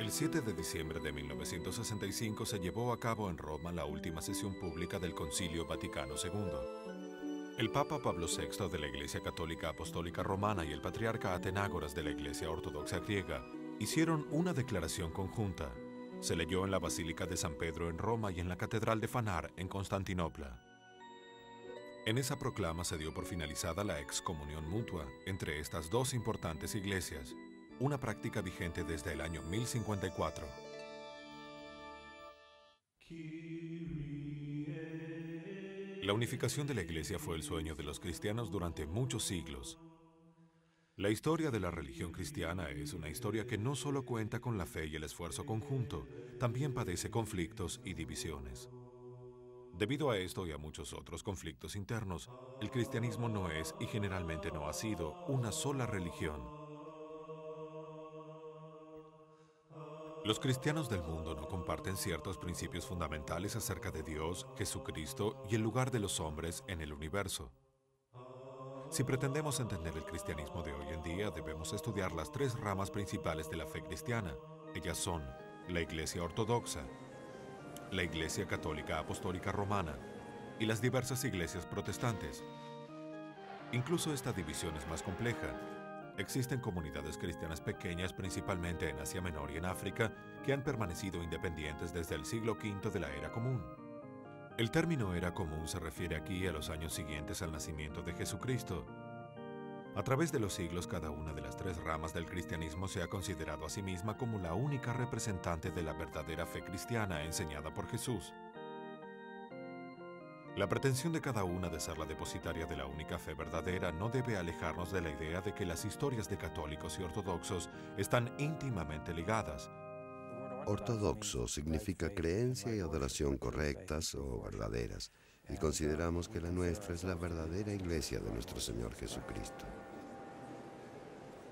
El 7 de diciembre de 1965 se llevó a cabo en Roma la última sesión pública del Concilio Vaticano II. El Papa Pablo VI de la Iglesia Católica Apostólica Romana y el Patriarca Atenágoras de la Iglesia Ortodoxa Griega hicieron una declaración conjunta. Se leyó en la Basílica de San Pedro en Roma y en la Catedral de Fanar en Constantinopla. En esa proclama se dio por finalizada la excomunión mutua entre estas dos importantes iglesias, una práctica vigente desde el año 1054. La unificación de la Iglesia fue el sueño de los cristianos durante muchos siglos. La historia de la religión cristiana es una historia que no solo cuenta con la fe y el esfuerzo conjunto, también padece conflictos y divisiones. Debido a esto y a muchos otros conflictos internos, el cristianismo no es y generalmente no ha sido una sola religión. Los cristianos del mundo no comparten ciertos principios fundamentales acerca de Dios, Jesucristo y el lugar de los hombres en el universo. Si pretendemos entender el cristianismo de hoy en día, debemos estudiar las tres ramas principales de la fe cristiana. Ellas son la Iglesia Ortodoxa, la Iglesia Católica Apostólica Romana y las diversas iglesias protestantes. Incluso esta división es más compleja. Existen comunidades cristianas pequeñas, principalmente en Asia Menor y en África, que han permanecido independientes desde el siglo V de la Era Común. El término Era Común se refiere aquí a los años siguientes al nacimiento de Jesucristo. A través de los siglos, cada una de las tres ramas del cristianismo se ha considerado a sí misma como la única representante de la verdadera fe cristiana enseñada por Jesús. La pretensión de cada una de ser la depositaria de la única fe verdadera no debe alejarnos de la idea de que las historias de católicos y ortodoxos están íntimamente ligadas. Ortodoxo significa creencia y adoración correctas o verdaderas, y consideramos que la nuestra es la verdadera iglesia de nuestro Señor Jesucristo.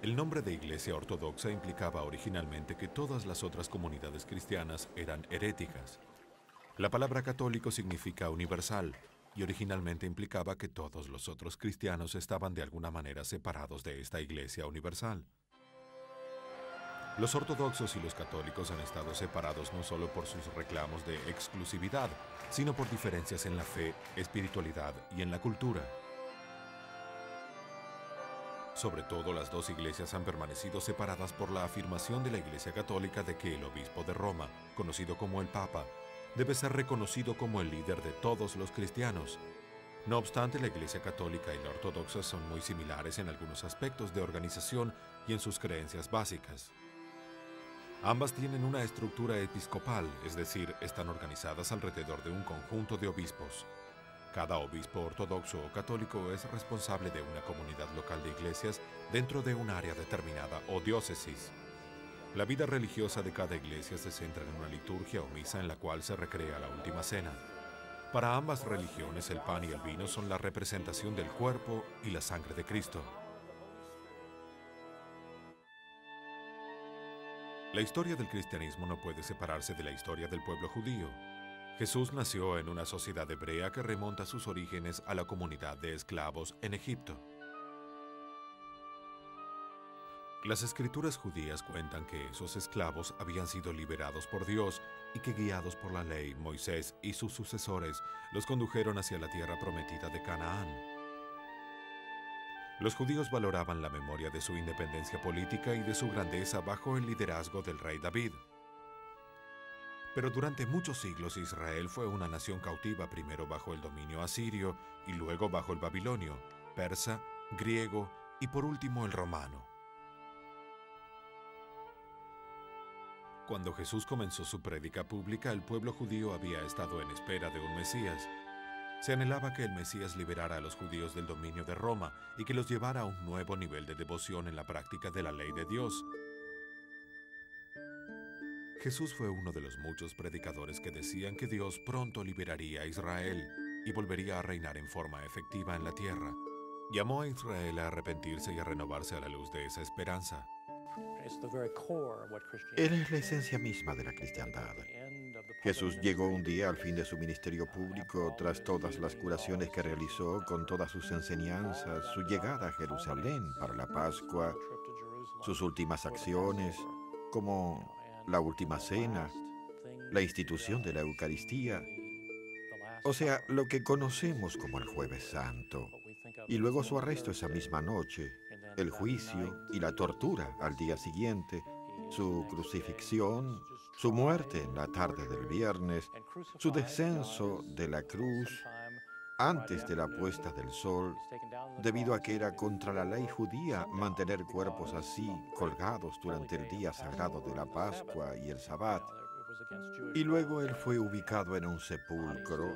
El nombre de Iglesia Ortodoxa implicaba originalmente que todas las otras comunidades cristianas eran heréticas. La palabra católico significa universal y originalmente implicaba que todos los otros cristianos estaban de alguna manera separados de esta Iglesia universal. Los ortodoxos y los católicos han estado separados no solo por sus reclamos de exclusividad, sino por diferencias en la fe, espiritualidad y en la cultura. Sobre todo, las dos iglesias han permanecido separadas por la afirmación de la Iglesia Católica de que el obispo de Roma, conocido como el Papa, debe ser reconocido como el líder de todos los cristianos. No obstante, la Iglesia Católica y la Ortodoxa son muy similares en algunos aspectos de organización y en sus creencias básicas. Ambas tienen una estructura episcopal, es decir, están organizadas alrededor de un conjunto de obispos. Cada obispo ortodoxo o católico es responsable de una comunidad local de iglesias dentro de un área determinada o diócesis. La vida religiosa de cada iglesia se centra en una liturgia o misa en la cual se recrea la última cena. Para ambas religiones, el pan y el vino son la representación del cuerpo y la sangre de Cristo. La historia del cristianismo no puede separarse de la historia del pueblo judío. Jesús nació en una sociedad hebrea que remonta sus orígenes a la comunidad de esclavos en Egipto. Las escrituras judías cuentan que esos esclavos habían sido liberados por Dios y que, guiados por la ley, Moisés y sus sucesores los condujeron hacia la tierra prometida de Canaán. Los judíos valoraban la memoria de su independencia política y de su grandeza bajo el liderazgo del rey David. Pero durante muchos siglos Israel fue una nación cautiva, primero bajo el dominio asirio y luego bajo el babilonio, persa, griego y por último el romano. Cuando Jesús comenzó su prédica pública, el pueblo judío había estado en espera de un Mesías. Se anhelaba que el Mesías liberara a los judíos del dominio de Roma y que los llevara a un nuevo nivel de devoción en la práctica de la ley de Dios. Jesús fue uno de los muchos predicadores que decían que Dios pronto liberaría a Israel y volvería a reinar en forma efectiva en la tierra. Llamó a Israel a arrepentirse y a renovarse a la luz de esa esperanza. Él es la esencia misma de la cristiandad. Jesús llegó un día al fin de su ministerio público tras todas las curaciones que realizó, con todas sus enseñanzas, su llegada a Jerusalén para la Pascua, sus últimas acciones, como la última cena, la institución de la Eucaristía, o sea, lo que conocemos como el Jueves Santo, y luego su arresto esa misma noche, el juicio y la tortura al día siguiente, su crucifixión, su muerte en la tarde del viernes, su descenso de la cruz antes de la puesta del sol, debido a que era contra la ley judía mantener cuerpos así colgados durante el día sagrado de la Pascua y el Sabbat. Y luego él fue ubicado en un sepulcro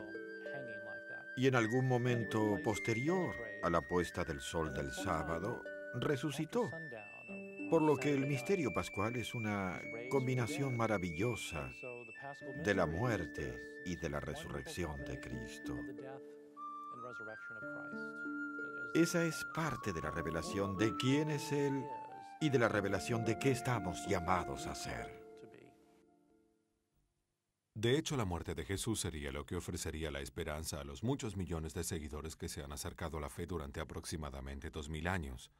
y en algún momento posterior a la puesta del sol del sábado resucitó. Por lo que el misterio pascual es una combinación maravillosa de la muerte y de la resurrección de Cristo. Esa es parte de la revelación de quién es Él y de la revelación de qué estamos llamados a ser. De hecho, la muerte de Jesús sería lo que ofrecería la esperanza a los muchos millones de seguidores que se han acercado a la fe durante aproximadamente 2000 años.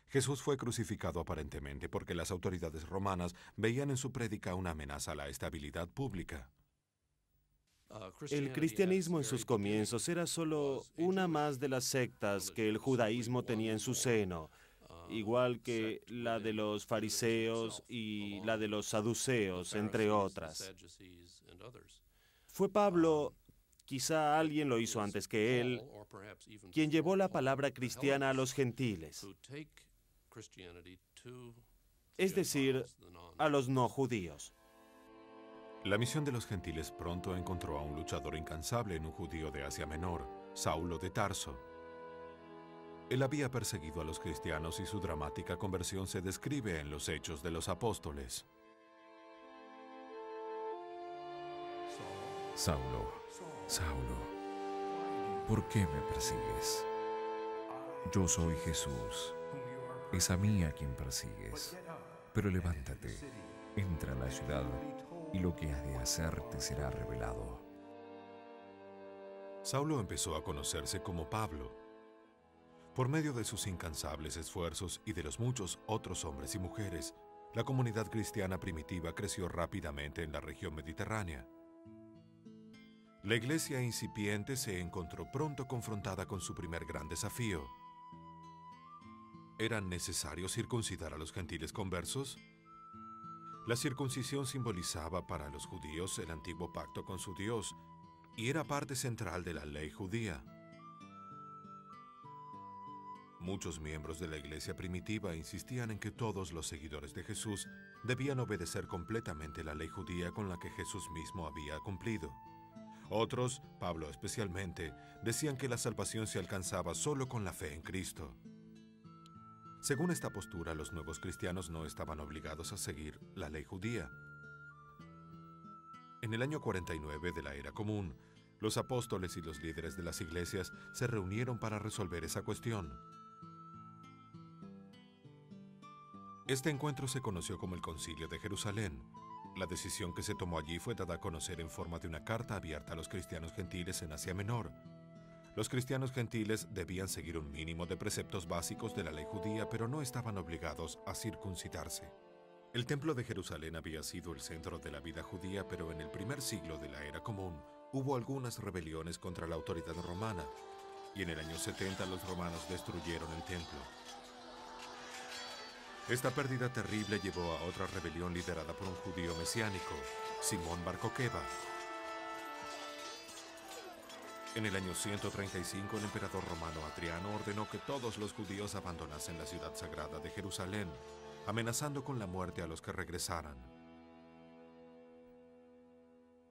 Jesús fue crucificado aparentemente porque las autoridades romanas veían en su prédica una amenaza a la estabilidad pública. El cristianismo en sus comienzos era solo una más de las sectas que el judaísmo tenía en su seno, igual que la de los fariseos y la de los saduceos, entre otras. Fue Pablo, quizá alguien lo hizo antes que él, quien llevó la palabra cristiana a los gentiles, es decir, a los no judíos. La misión de los gentiles pronto encontró a un luchador incansable en un judío de Asia Menor, Saulo de Tarso. Él había perseguido a los cristianos y su dramática conversión se describe en los Hechos de los Apóstoles. Saulo, Saulo, ¿por qué me persigues? Yo soy Jesús, es a mí a quien persigues. Pero levántate, entra a la ciudad y lo que has de hacer te será revelado. Saulo empezó a conocerse como Pablo. Por medio de sus incansables esfuerzos y de los muchos otros hombres y mujeres, la comunidad cristiana primitiva creció rápidamente en la región mediterránea. La iglesia incipiente se encontró pronto confrontada con su primer gran desafío. ¿Era necesario circuncidar a los gentiles conversos? La circuncisión simbolizaba para los judíos el antiguo pacto con su Dios y era parte central de la ley judía. Muchos miembros de la iglesia primitiva insistían en que todos los seguidores de Jesús debían obedecer completamente la ley judía con la que Jesús mismo había cumplido. Otros, Pablo especialmente, decían que la salvación se alcanzaba solo con la fe en Cristo. Según esta postura, los nuevos cristianos no estaban obligados a seguir la ley judía. En el año 49 de la Era Común, los apóstoles y los líderes de las iglesias se reunieron para resolver esa cuestión. Este encuentro se conoció como el Concilio de Jerusalén. La decisión que se tomó allí fue dada a conocer en forma de una carta abierta a los cristianos gentiles en Asia Menor. Los cristianos gentiles debían seguir un mínimo de preceptos básicos de la ley judía, pero no estaban obligados a circuncidarse. El Templo de Jerusalén había sido el centro de la vida judía, pero en el primer siglo de la Era Común hubo algunas rebeliones contra la autoridad romana. y en el año 70 los romanos destruyeron el templo. Esta pérdida terrible llevó a otra rebelión liderada por un judío mesiánico, Simón Bar Coqueba. En el año 135, el emperador romano Adriano ordenó que todos los judíos abandonasen la ciudad sagrada de Jerusalén, amenazando con la muerte a los que regresaran.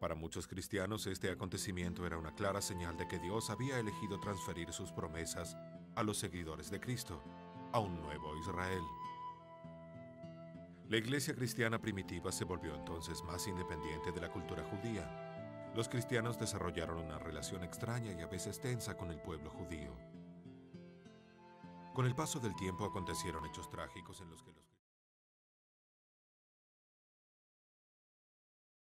Para muchos cristianos, este acontecimiento era una clara señal de que Dios había elegido transferir sus promesas a los seguidores de Cristo, a un nuevo Israel. La iglesia cristiana primitiva se volvió entonces más independiente de la cultura judía. Los cristianos desarrollaron una relación extraña y a veces tensa con el pueblo judío. Con el paso del tiempo acontecieron hechos trágicos en los que los